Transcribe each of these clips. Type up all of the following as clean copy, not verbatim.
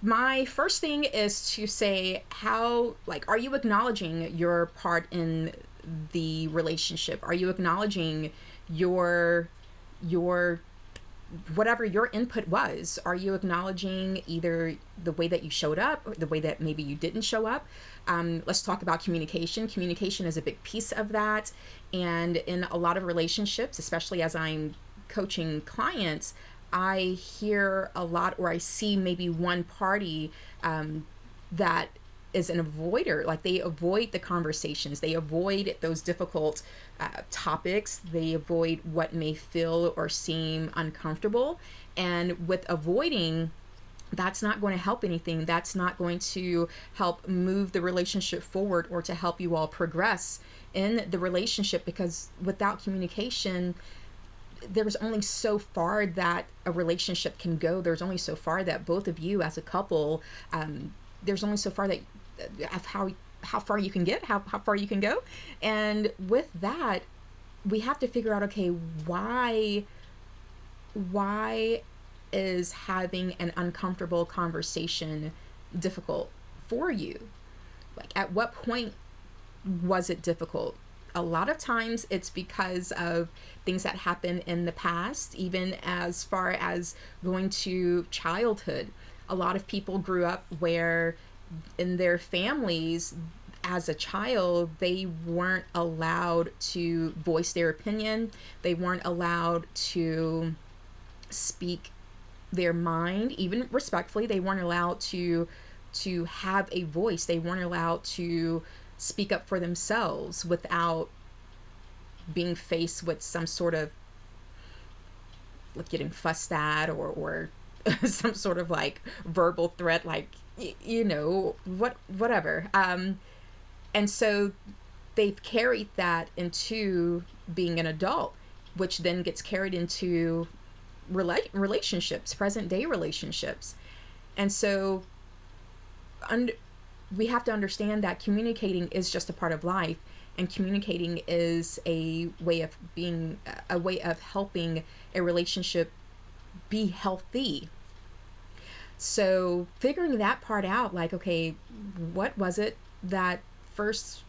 My first thing is to say, how, like, are you acknowledging your part in the relationship? Are you acknowledging your your whatever your input was? Are you acknowledging either the way that you showed up or the way that maybe you didn't show up? Let's talk about communication. Communication is a big piece of that. And in a lot of relationships, especially as I'm coaching clients, I hear a lot, or I see maybe one party that is an avoider. Like, they avoid the conversations, they avoid those difficult topics, they avoid what may feel or seem uncomfortable. And with avoiding, that's not going to help anything. That's not going to help move the relationship forward or to help you all progress in the relationship, because without communication, there's only so far that a relationship can go. There's only so far that both of you as a couple, there's only so far that of how far you can get, how far you can go. And with that, we have to figure out, okay, why is having an uncomfortable conversation difficult for you? Like, at what point was it difficult? A lot of times it's because of things that happen in the past, even as far as going to childhood. A lot of people grew up where in their families, as a child, they weren't allowed to voice their opinion. They weren't allowed to speak their mind, even respectfully. They weren't allowed to have a voice. They weren't allowed to speak up for themselves without being faced with some sort of, like, getting fussed at, or some sort of like verbal threat, like, whatever. And so they've carried that into being an adult, which then gets carried into relationships, present day relationships. And so we have to understand that communicating is just a part of life, and communicating is a way of helping a relationship be healthy. So figuring that part out, like, okay, what was it that first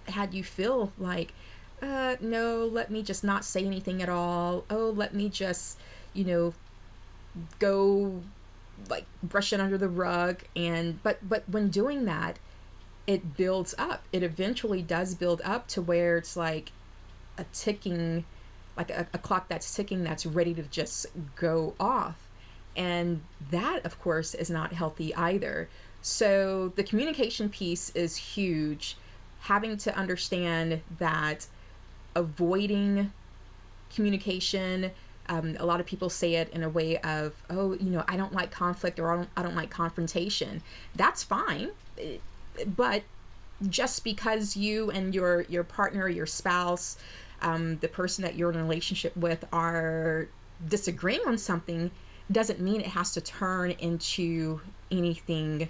had you feel like, no, let me just not say anything at all. Oh, let me just, go, like, brush it under the rug. And but when doing that, it builds up. It eventually does build up to where it's like a ticking, like a clock that's ticking, that's ready to just go off. And that, of course, is not healthy either. So the communication piece is huge. Having to understand that avoiding communication, a lot of people say it in a way of, oh, I don't like conflict, or I don't like confrontation. That's fine. But just because you and your partner, your spouse, the person that you're in a relationship with, are disagreeing on something, doesn't mean it has to turn into anything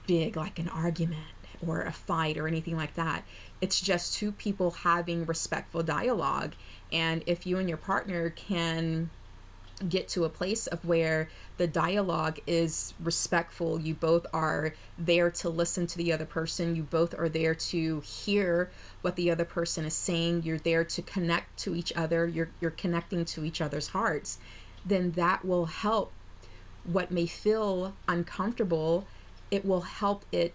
big, like an argument or a fight or anything like that. It's just two people having respectful dialogue. And if you and your partner can get to a place of where the dialogue is respectful, you both are there to listen to the other person, you both are there to hear what the other person is saying, you're there to connect to each other, you're connecting to each other's hearts, then that will help what may feel uncomfortable. It will help it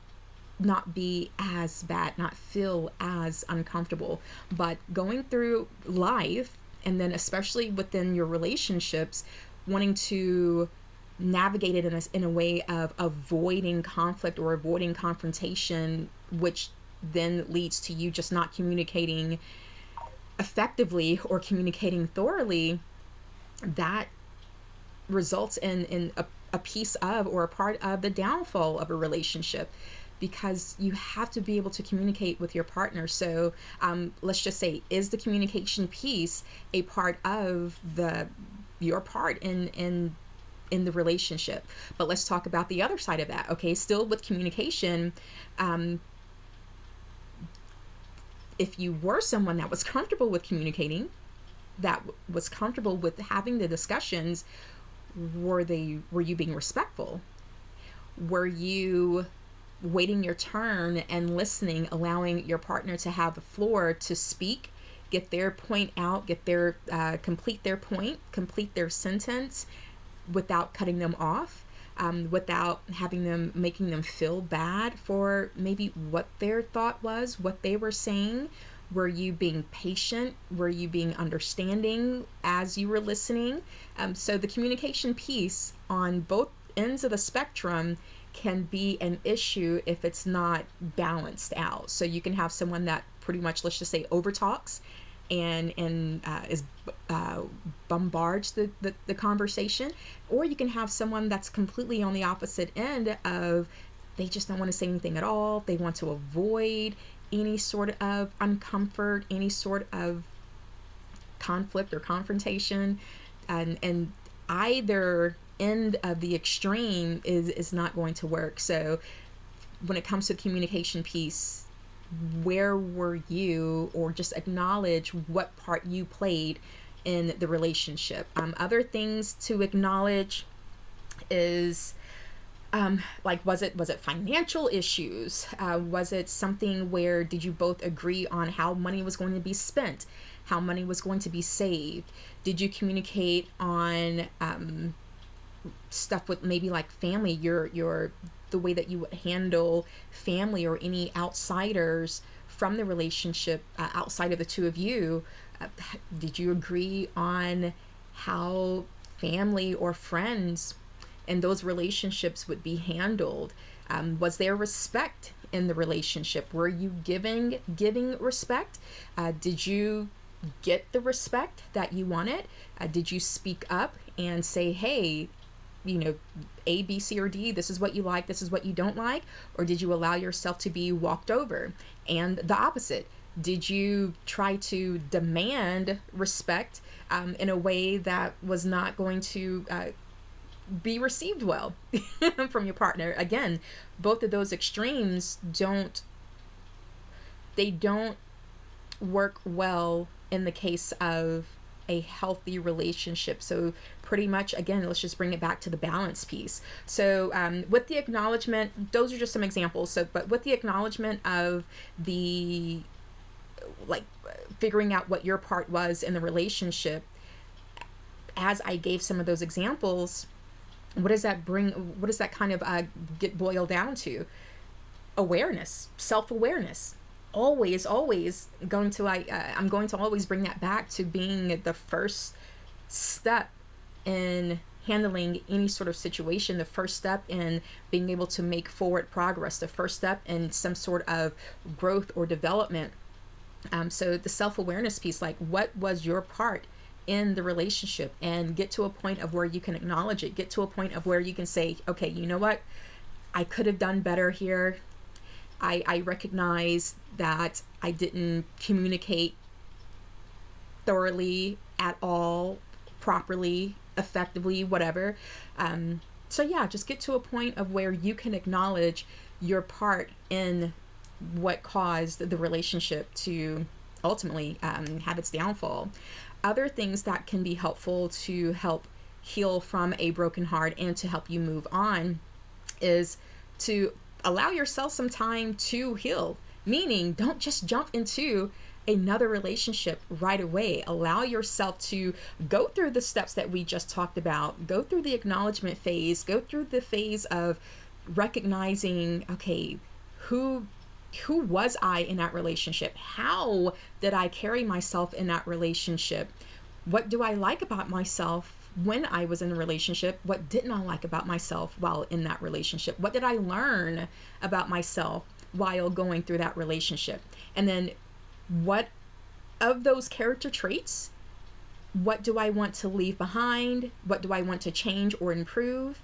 not be as bad, not feel as uncomfortable. But going through life, and then especially within your relationships, wanting to navigate it in a way of avoiding conflict or avoiding confrontation, which then leads to you just not communicating effectively or communicating thoroughly, that results in a piece of, or a part of, the downfall of a relationship, because you have to be able to communicate with your partner. So let's just say, is the communication piece a part of your part in the relationship? But let's talk about the other side of that. Okay, still with communication, if you were someone that was comfortable with communicating, that was comfortable with having the discussions, were you being respectful? Were you waiting your turn and listening, allowing your partner to have the floor to speak, get their point out, get their complete their point, complete their sentence without cutting them off, without having them making them feel bad for maybe what their thought was, what they were saying? Were you being patient? Were you being understanding as you were listening? So the communication piece on both ends of the spectrum can be an issue if it's not balanced out. So you can have someone that pretty much, let's just say, overtalks and is bombards the conversation, or you can have someone that's completely on the opposite end of they just don't want to say anything at all. They want to avoid any sort of uncomfort, any sort of conflict or confrontation, and either end of the extreme is not going to work. So when it comes to the communication piece, where were you, or just acknowledge what part you played in the relationship. Other things to acknowledge is like, was it financial issues? Was it something where did you both agree on how money was going to be spent, how money was going to be saved? Did you communicate on stuff with maybe like family, your the way that you would handle family or any outsiders from the relationship outside of the two of you? Did you agree on how family or friends and those relationships would be handled? Was there respect in the relationship? Were you giving respect? Did you get the respect that you wanted? Did you speak up and say, hey, you know, A, B, C, or D, this is what you like, this is what you don't like? Or did you allow yourself to be walked over? And the opposite, did you try to demand respect in a way that was not going to be received well from your partner? Again, both of those extremes don't work well in the case of a healthy relationship. So pretty much, again, let's just bring it back to the balance piece. So with the acknowledgement, those are just some examples. So, but with the acknowledgement of the, like, figuring out what your part was in the relationship, as I gave some of those examples, what does that bring? What does that kind of get boiled down to? Awareness, self-awareness. Always going to I'm going to always bring that back to being the first step in handling any sort of situation, the first step in being able to make forward progress, the first step in some sort of growth or development. So the self-awareness piece, like, what was your part in the relationship, and get to a point of where you can acknowledge it, get to a point of where you can say, okay, you know what, I could have done better here. I recognize that I didn't communicate thoroughly at all, properly, effectively, whatever. So yeah, just get to a point of where you can acknowledge your part in what caused the relationship to ultimately have its downfall. Other things that can be helpful to help heal from a broken heart and to help you move on is to allow yourself some time to heal. Meaning, don't just jump into another relationship right away. Allow yourself to go through the steps that we just talked about. Go through the acknowledgement phase. Go through the phase of recognizing, okay, who was I in that relationship? How did I carry myself in that relationship? What do I like about myself when I was in a relationship? What didn't I like about myself while in that relationship? What did I learn about myself while going through that relationship? And then what of those character traits, what do I want to leave behind? What do I want to change or improve?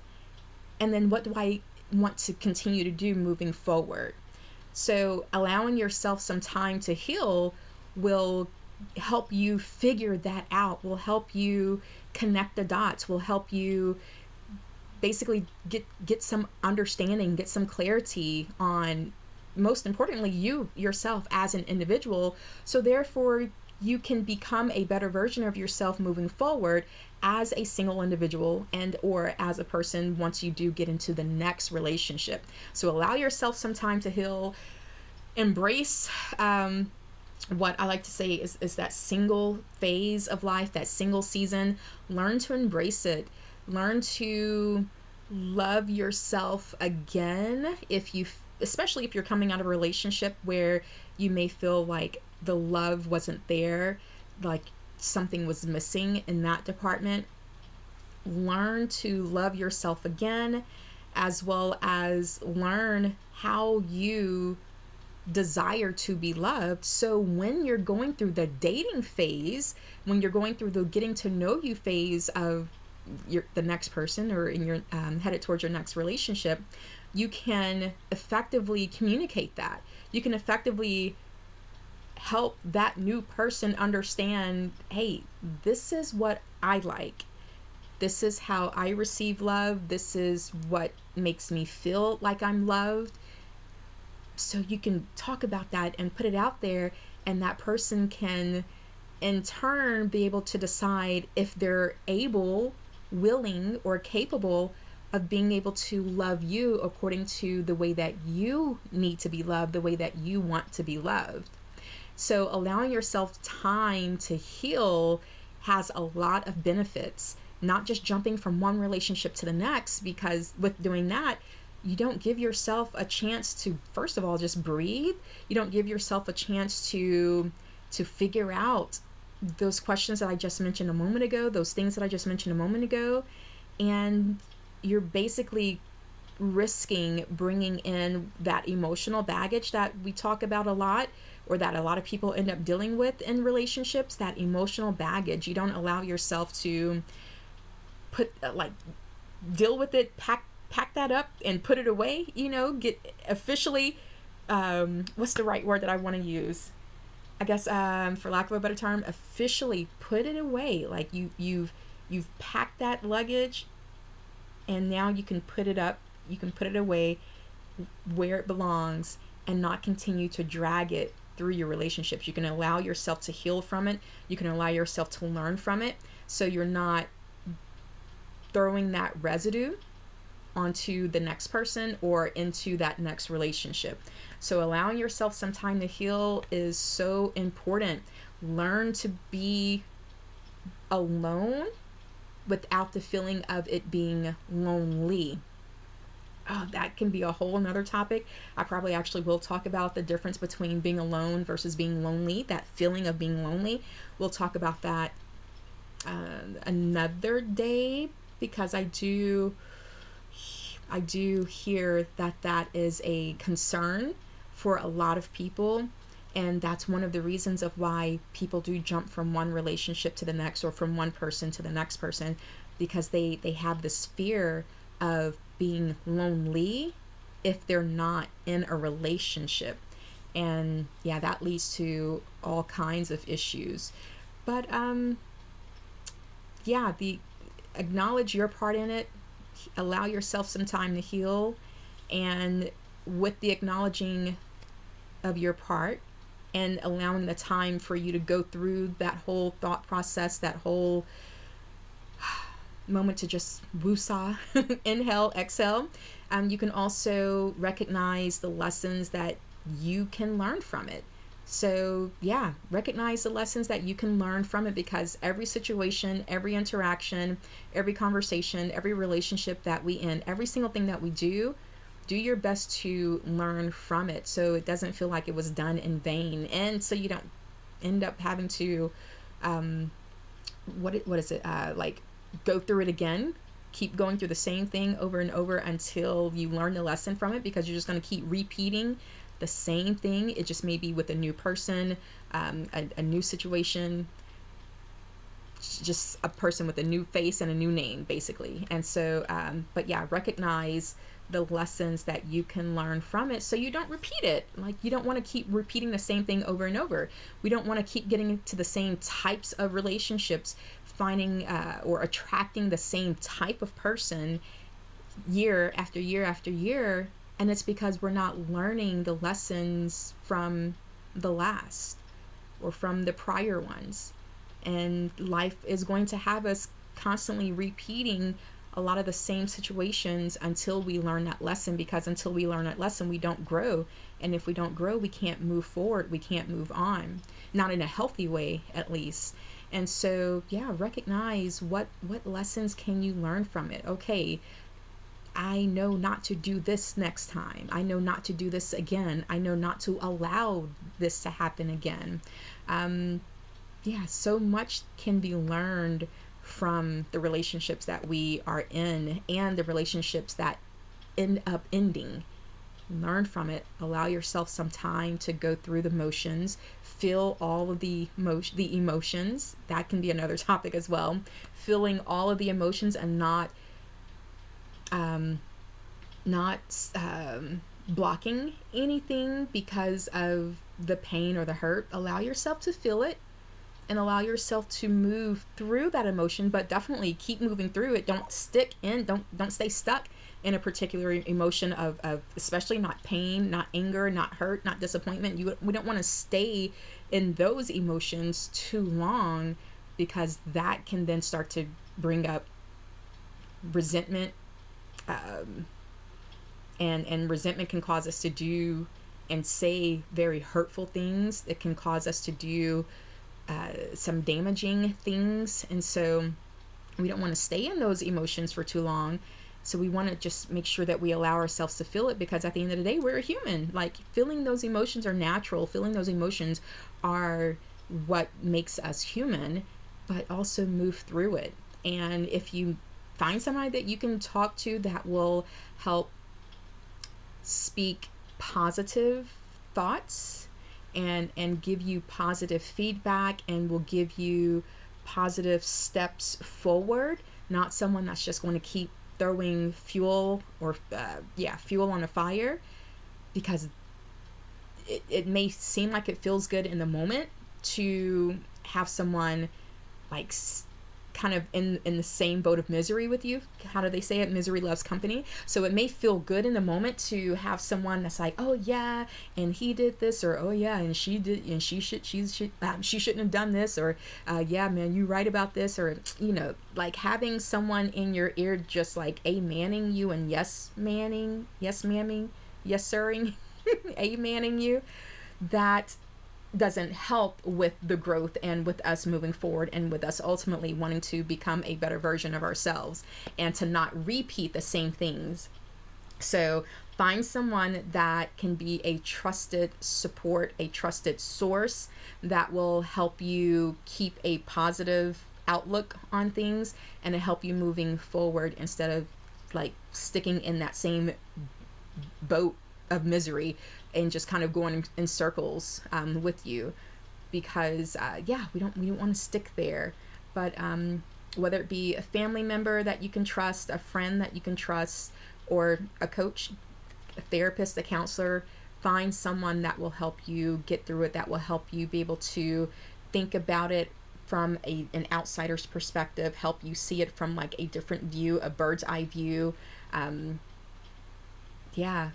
And then what do I want to continue to do moving forward? So allowing yourself some time to heal will help you figure that out, will help you connect the dots, will help you basically get some understanding, get some clarity on, most importantly, you yourself as an individual. So therefore you can become a better version of yourself moving forward as a single individual and or as a person once you do get into the next relationship. So allow yourself some time to heal. Embrace what I like to say is that single phase of life, that single season. Learn to embrace it. Learn to love yourself again if you, especially if you're coming out of a relationship where you may feel like the love wasn't there, like something was missing in that department. Learn to love yourself again, as well as learn how you desire to be loved. So when you're going through the dating phase, when you're going through the getting to know you phase of the next person, or in your headed towards your next relationship, you can effectively communicate that. You can effectively help that new person understand, hey, this is what I like. This is how I receive love. This is what makes me feel like I'm loved. So you can talk about that and put it out there, and that person can in turn be able to decide if they're able, willing, or capable of being able to love you according to the way that you need to be loved, the way that you want to be loved. So allowing yourself time to heal has a lot of benefits, not just jumping from one relationship to the next, because with doing that, you don't give yourself a chance to, first of all, just breathe. You don't give yourself a chance to figure out those questions that I just mentioned a moment ago, those things that I just mentioned a moment ago. And you're basically risking bringing in that emotional baggage that we talk about a lot, or that a lot of people end up dealing with in relationships, that emotional baggage. You don't allow yourself to put, deal with it, pack that up and put it away, get officially, what's the right word that I want to use? I guess, for lack of a better term, officially put it away. Like you've packed that luggage, and now you can put it up, you can put it away where it belongs, and not continue to drag it through your relationships. You can allow yourself to heal from it. You can allow yourself to learn from it, so you're not throwing that residue onto the next person or into that next relationship. So allowing yourself some time to heal is so important. Learn to be alone without the feeling of it being lonely. Oh, that can be a whole another topic. I probably actually will talk about the difference between being alone versus being lonely, that feeling of being lonely. We'll talk about that another day, because I do hear that is a concern for a lot of people, and that's one of the reasons of why people do jump from one relationship to the next, or from one person to the next person, because they have this fear of being lonely if they're not in a relationship. And yeah, that leads to all kinds of issues. But yeah, acknowledge your part in it. Allow yourself some time to heal, and with the acknowledging of your part and allowing the time for you to go through that whole thought process, that whole moment to just woosah, inhale, exhale, you can also recognize the lessons that you can learn from it. So yeah, recognize the lessons that you can learn from it, because every situation, every interaction, every conversation, every relationship that we in, every single thing that we do your best to learn from it, so it doesn't feel like it was done in vain, and so you don't end up having to what is it, like go through it again, keep going through the same thing over and over until you learn the lesson from it, because you're just going to keep repeating the same thing. It just may be with a new person, a new situation, just a person with a new face and a new name, basically. And so, but yeah, recognize the lessons that you can learn from it, so you don't repeat it. Like, you don't want to keep repeating the same thing over and over. We don't want to keep getting into the same types of relationships, finding or attracting the same type of person year after year after year. And it's because we're not learning the lessons from the last. or from the prior ones. And life is going to have us constantly repeating a lot of the same situations until we learn that lesson, because until we learn that lesson, we don't grow. And if we don't grow, we can't move forward, we can't move on, not in a healthy way at least. And so yeah, recognize what lessons can you learn from it. Okay, I know not to do this next time. I know not to do this again. I know not to allow this to happen again. Yeah, so much can be learned from the relationships that we are in and the relationships that end up ending. Learn from it. Allow yourself some time to go through the motions. Feel all of the emotions. That can be another topic as well. Feeling all of the emotions and not blocking anything because of the pain or the hurt. Allow yourself to feel it and allow yourself to move through that emotion, but definitely keep moving through it. Don't stick in, don't stay stuck in a particular emotion of especially not pain, not anger, not hurt, not disappointment. We don't want to stay in those emotions too long, because that can then start to bring up resentment, and resentment can cause us to do and say very hurtful things. It can cause us to do some damaging things. And so we don't want to stay in those emotions for too long. So we want to just make sure that we allow ourselves to feel it, because at the end of the day, we're a human. Like, feeling those emotions are natural. Feeling those emotions are what makes us human, but also move through it. And if you find somebody that you can talk to that will help speak positive thoughts and give you positive feedback and will give you positive steps forward, not someone that's just going to keep throwing fuel fuel on a fire, because it may seem like it feels good in the moment to have someone like kind of in the same boat of misery with you. How do they say it? Misery loves company. So it may feel good in the moment to have someone that's like, oh yeah, and he did this, or oh yeah, and she did, and she shouldn't have done this, or yeah man, you right about this, or like having someone in your ear just like a-manning you and yes mamming, yes siring, a-manning you, that doesn't help with the growth and with us moving forward and with us ultimately wanting to become a better version of ourselves and to not repeat the same things. So find someone that can be a trusted support, a trusted source that will help you keep a positive outlook on things and to help you moving forward instead of like sticking in that same boat of misery and just kind of going in circles with you, because we don't want to stick there. But whether it be a family member that you can trust, a friend that you can trust, or a coach, a therapist, a counselor, find someone that will help you get through it, that will help you be able to think about it from an outsider's perspective, help you see it from like a different view, a bird's eye view.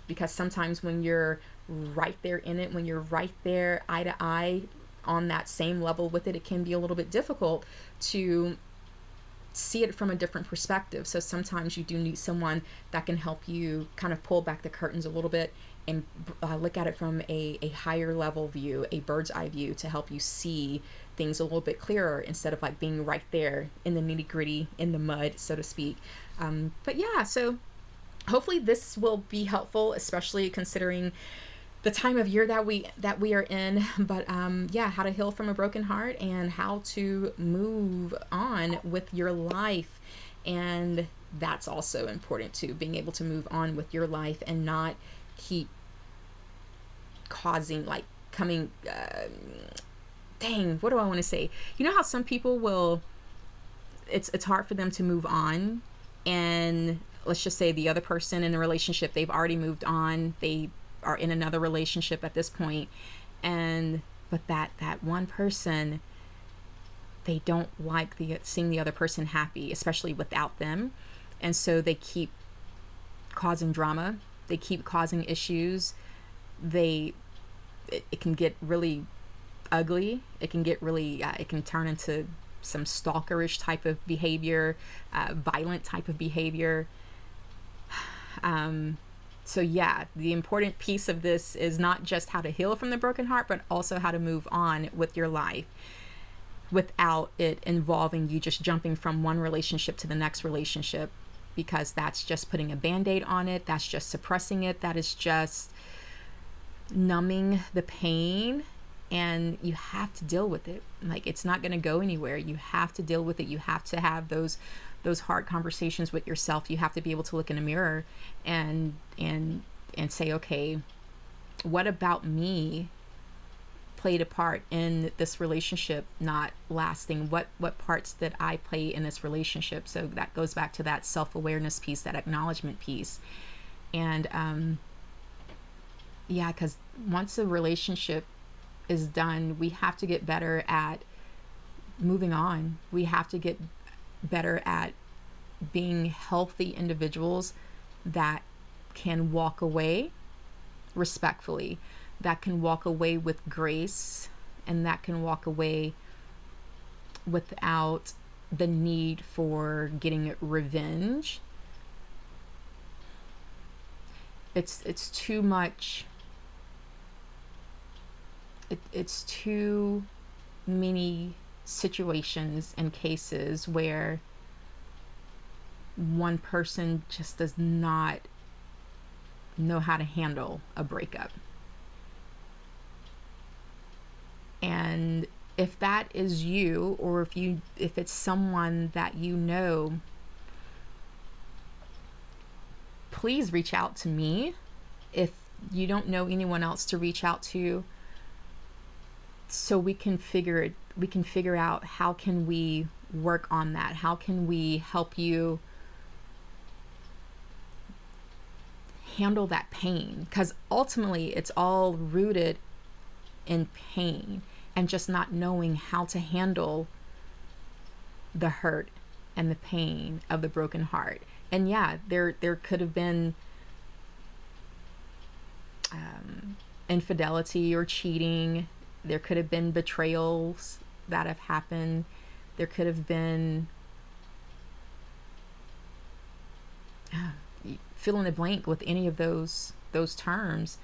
Because sometimes when you're right there in it, when you're right there eye to eye on that same level with it, it can be a little bit difficult to see it from a different perspective. So sometimes you do need someone that can help you kind of pull back the curtains a little bit and look at it from a higher level view, a bird's eye view, to help you see things a little bit clearer instead of like being right there in the nitty gritty, in the mud, so to speak. So hopefully this will be helpful, especially considering the time of year that we are in. But how to heal from a broken heart and how to move on with your life. And that's also important too, being able to move on with your life and not keep causing like coming what do I want to say? You know how some people will, it's hard for them to move on, and let's just say the other person in the relationship, they've already moved on, they are in another relationship at this point, but that one person, they don't like seeing the other person happy, especially without them, and so they keep causing drama, they keep causing issues. It can get really ugly. It can get really, it can turn into some stalkerish type of behavior, violent type of behavior. So yeah, the important piece of this is not just how to heal from the broken heart, but also how to move on with your life without it involving you just jumping from one relationship to the next relationship, because that's just putting a band-aid on it. That's just suppressing it. That is just numbing the pain, and you have to deal with it. Like, it's not going to go anywhere. You have to deal with it. You have to have those hard conversations with yourself. You have to be able to look in a mirror and say, okay, what about me played a part in this relationship not lasting? What parts did I play in this relationship? So that goes back to that self-awareness piece, that acknowledgement piece. And yeah, because once a relationship is done, we have to get better at moving on. We have to get better at being healthy individuals that can walk away respectfully, that can walk away with grace, and that can walk away without the need for getting revenge. It's too much. It's too many situations and cases where one person just does not know how to handle a breakup. And if that is you, or if it's someone that you know, please reach out to me. If you don't know anyone else to reach out to, so we can figure out how can we work on that. How can we help you handle that pain? Because ultimately it's all rooted in pain and just not knowing how to handle the hurt and the pain of the broken heart. And yeah, there could have been infidelity or cheating. There could have been betrayals that have happened. There could have been fill in the blank with any of those terms.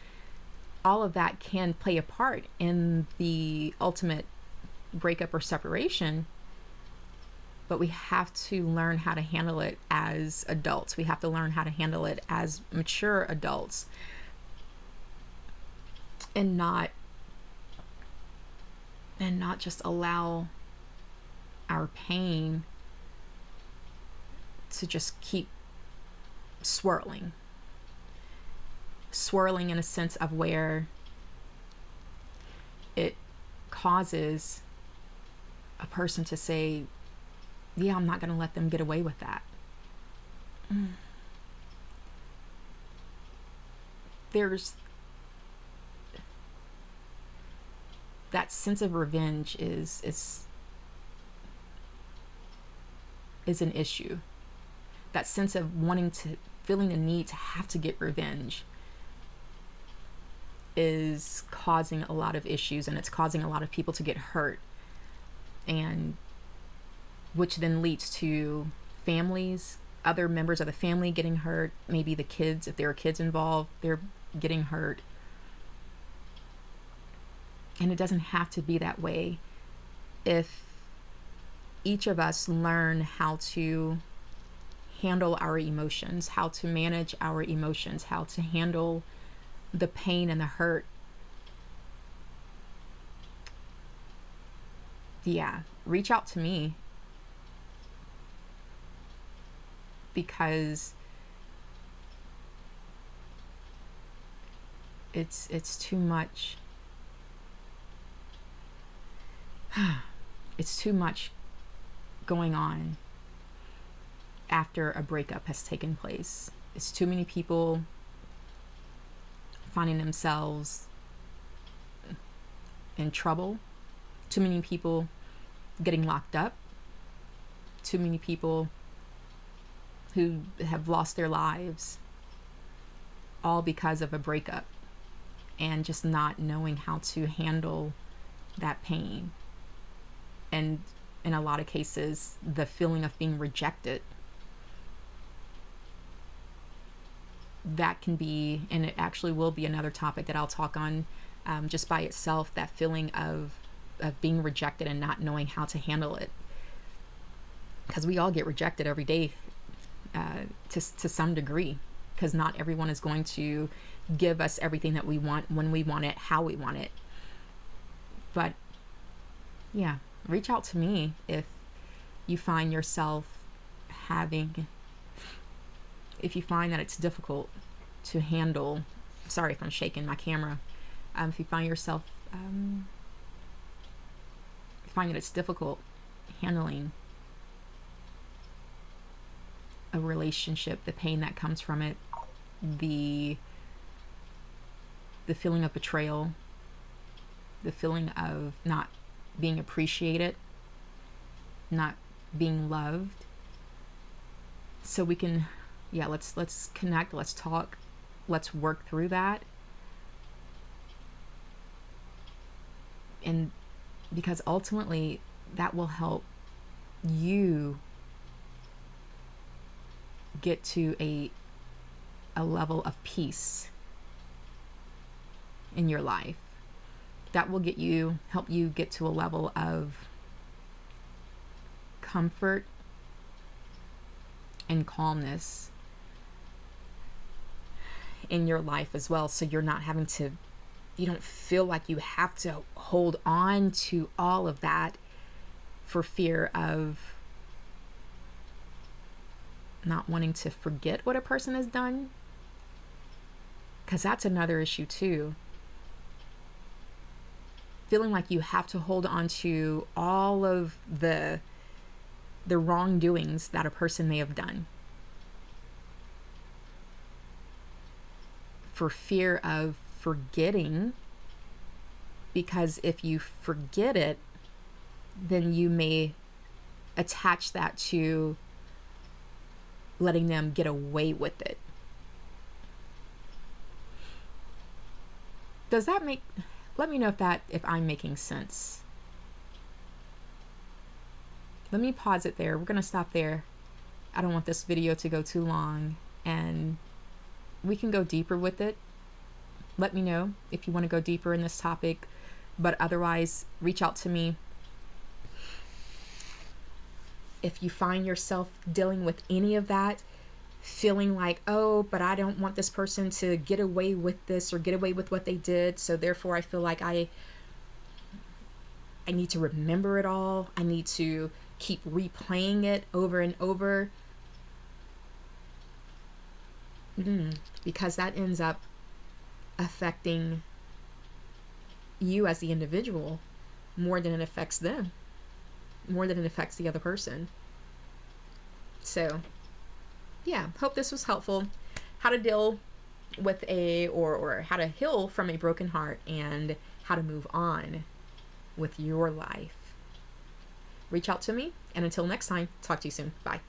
All of that can play a part in the ultimate breakup or separation, but we have to learn how to handle it as adults. We have to learn how to handle it as mature adults, and not just allow our pain to just keep swirling in a sense of where it causes a person to say, yeah, I'm not going to let them get away with that. There's that sense of revenge is an issue. That sense of feeling the need to have to get revenge is causing a lot of issues, and it's causing a lot of people to get hurt, and which then leads to families, other members of the family getting hurt. Maybe the kids, if there are kids involved, they're getting hurt. And it doesn't have to be that way if each of us learn how to handle our emotions, how to manage our emotions, how to handle the pain and the hurt. Yeah, reach out to me, because it's too much. It's too much going on after a breakup has taken place. It's too many people finding themselves in trouble. Too many people getting locked up. Too many people who have lost their lives, all because of a breakup, and just not knowing how to handle that pain. And in a lot of cases, the feeling of being rejected. That can be, and it actually will be another topic that I'll talk on just by itself, that feeling of being rejected and not knowing how to handle it. Because we all get rejected every day to some degree, because not everyone is going to give us everything that we want, when we want it, how we want it. But yeah, reach out to me if you find yourself if you find that it's difficult to handle. Sorry if I'm shaking my camera. If you find yourself find that it's difficult handling a relationship, the pain that comes from it, the feeling of betrayal, the feeling of not being appreciated, not being loved. So we can, let's connect, let's talk, let's work through that. And because ultimately that will help you get to a level of peace in your life. That will help you get to a level of comfort and calmness in your life as well. So you're not having to, you don't feel like you have to hold on to all of that for fear of not wanting to forget what a person has done. Because that's another issue too. Feeling like you have to hold on to all of the wrongdoings that a person may have done for fear of forgetting, because if you forget it, then you may attach that to letting them get away with it. Does that make, let me know if I'm making sense. Let me pause it there. We're going to stop there. I don't want this video to go too long, and we can go deeper with it. Let me know if you want to go deeper in this topic, but otherwise reach out to me. If you find yourself dealing with any of that, feeling like, oh, but I don't want this person to get away with this or get away with what they did, so therefore I feel like I need to remember it all. I need to keep replaying it over and over. Because that ends up affecting you as the individual more than it affects them, more than it affects the other person. So yeah, hope this was helpful. How to deal with or how to heal from a broken heart, and how to move on with your life. Reach out to me, and until next time, talk to you soon. Bye.